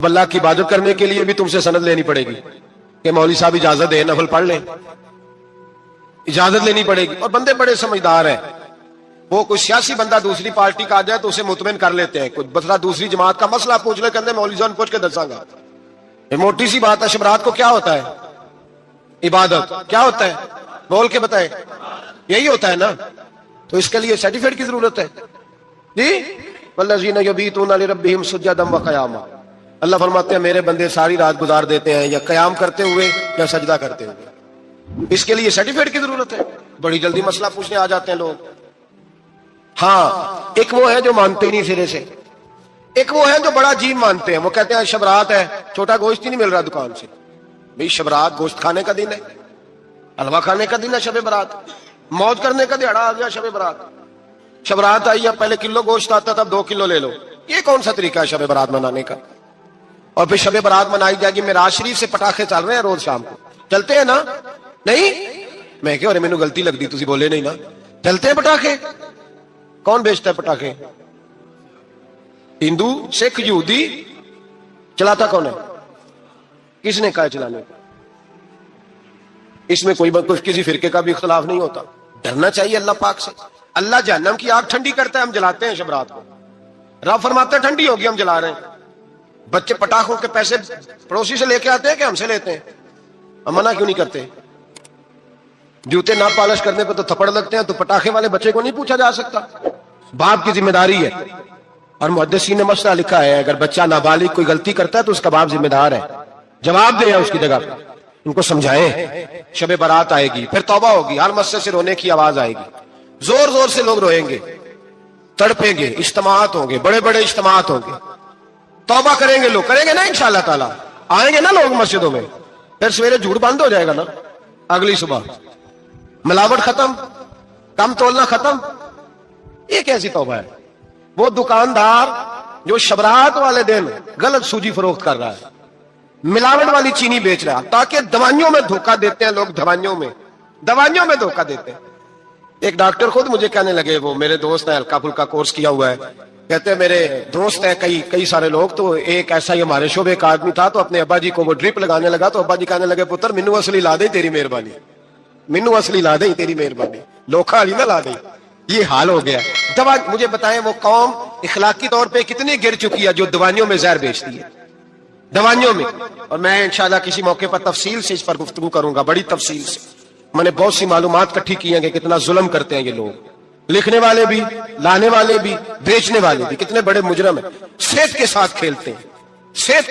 اللہ کی عبادت کرنے کے لیے بھی تم سے سند لینی پڑے گی کہ مولوی صاحب اجازت دے نفل پڑھ لیں، اجازت لینی پڑے گی۔ اور بندے بڑے سمجھدار ہیں، وہ کوئی سیاسی بندہ دوسری پارٹی کا آ جائے تو اسے مطمئن کر لیتے ہیں، کوئی مسئلہ دوسری جماعت کا مسئلہ پوچھ لے کہتے ہیں مولوی صاحب پوچھ کے دساں گا۔ یہ موٹی سی بات ہے، شبرات کو کیا ہوتا ہے؟ عبادت۔ کیا ہوتا ہے؟ بول کے بتائے۔ یہی ہوتا ہے نا، تو اس کے لیے سرٹیفکیٹ کی ضرورت ہے جی۔ والذین یبیتون لربہم سجدا وقیاما، اللہ فرماتے ہیں میرے بندے ساری رات گزار دیتے ہیں یا قیام کرتے ہوئے یا سجدہ کرتے ہوئے، اس کے لیے سرٹیفکیٹ کی ضرورت ہے۔ بڑی جلدی مسئلہ پوچھنے آ جاتے ہیں لوگ۔ ہاں، ایک وہ ہے جو مانتے ہی نہیں سرے سے، ایک وہ ہے جو بڑا عجیب مانتے ہیں، وہ کہتے ہیں شب رات ہے، چھوٹا گوشت ہی نہیں مل رہا دکان سے۔ بھئی شب رات گوشت کھانے کا دن ہے، حلوہ کھانے کا دن ہے، شب برات موج کرنے کا دیہڑا آ گیا شب برات۔ شب رات آئی، اب پہلے کلو گوشت آتا تھا، اب 2 کلو لے لو۔ یہ کون سا طریقہ ہے شب برات منانے کا؟ اور پھر شب برات منائی جائے گی، معراج شریف سے پٹاخے چل رہے ہیں روز شام کو، چلتے ہیں نا؟ نہیں، میں کہ مینوں غلطی لگتی، تسی بولے نہیں نا، چلتے ہیں پٹاخے۔ کون بیچتا ہے پٹاخے؟ ہندو، سکھ، یہودی؟ چلاتا کون ہے؟ کس نے کہا چلانے کا؟ اس میں کوئی کسی فرقے کا بھی اختلاف نہیں ہوتا۔ ڈرنا چاہیے اللہ پاک سے۔ اللہ جہنم کی آگ ٹھنڈی کرتا ہے، ہم جلاتے ہیں شب رات کو۔ رب فرماتے ہیں ٹھنڈی ہوگی، ہم جلا رہے ہیں۔ بچے پٹاخوں کے پیسے پڑوسی سے لے کے آتے ہیں کہ ہم سے لیتے ہیں؟ ہم منع کیوں نہیں کرتے؟ جوتے نہ پالش کرنے پہ تو تھپڑ لگتے ہیں، تو پٹاخے والے بچے کو نہیں پوچھا جا سکتا؟ باپ کی ذمہ داری ہے، اور محدثین نے مسئلہ لکھا ہے اگر بچہ نابالغ کوئی غلطی کرتا ہے تو اس کا باپ ذمہ دار ہے، جواب دے اس کی جگہ پہ۔ ان کو سمجھائیں، شب برات آئے گی، پھر توبہ ہوگی، ہر مسجد سے رونے کی آواز آئے گی، زور زور سے لوگ روئیں گے، تڑپیں گے، اجتماعات ہوں گے، بڑے بڑے اجتماعات ہوں گے، توبہ کریں گے لوگ، کریں گے نا انشاءاللہ تعالی، آئیں گے نا لوگ مسجدوں میں، پھر سویرے جھوٹ بند ہو جائے گا نا، اگلی صبح ملاوٹ ختم، کم تولنا ختم۔ یہ کیسی توبہ ہے؟ وہ دکاندار جو شبرات والے دن غلط سوجی فروخت کر رہا ہے، ملاوٹ والی چینی بیچ رہا ہے، تاکہ دوائیوں میں دھوکہ دیتے ہیں لوگ، دوائیوں میں دھوکہ دیتے ہیں۔ ایک ڈاکٹر خود مجھے کہنے لگے، وہ میرے دوست ہیں، ہلکا پھلکا کورس کیا ہوا ہے، کہتے ہیں میرے دوست ہیں کئی سارے لوگ، تو ایک ایسا ہی ہمارے شعبے کا آدمی تھا، تو اپنے ابا جی کو وہ ڈرپ لگانے لگا، تو ابا جی کہنے لگے پتر مینوں اصلی لا دے تیری مہربانی، مینوں اصلی لا دے تیری مہربانی، لوکھا علی نہ لا دے۔ یہ حال ہو گیا۔ دوا مجھے بتائیں وہ قوم اخلاقی طور پہ کتنی گر چکی ہے جو دوائیوں میں زہر بیچتی ہے، دوائیوں میں۔ اور میں انشاءاللہ کسی موقع پر تفصیل سے اس پر گفتگو کروں گا، بڑی تفصیل سے۔ میں نے بہت سی معلومات اکٹھی کی ہیں کہ کتنا ظلم کرتے ہیں یہ لوگ، لکھنے والے بھی، لانے والے بھی، بیچنے والے بھی، کتنے بڑے مجرم ہیں، صحت کے ساتھ کھیلتے ہیں، صحت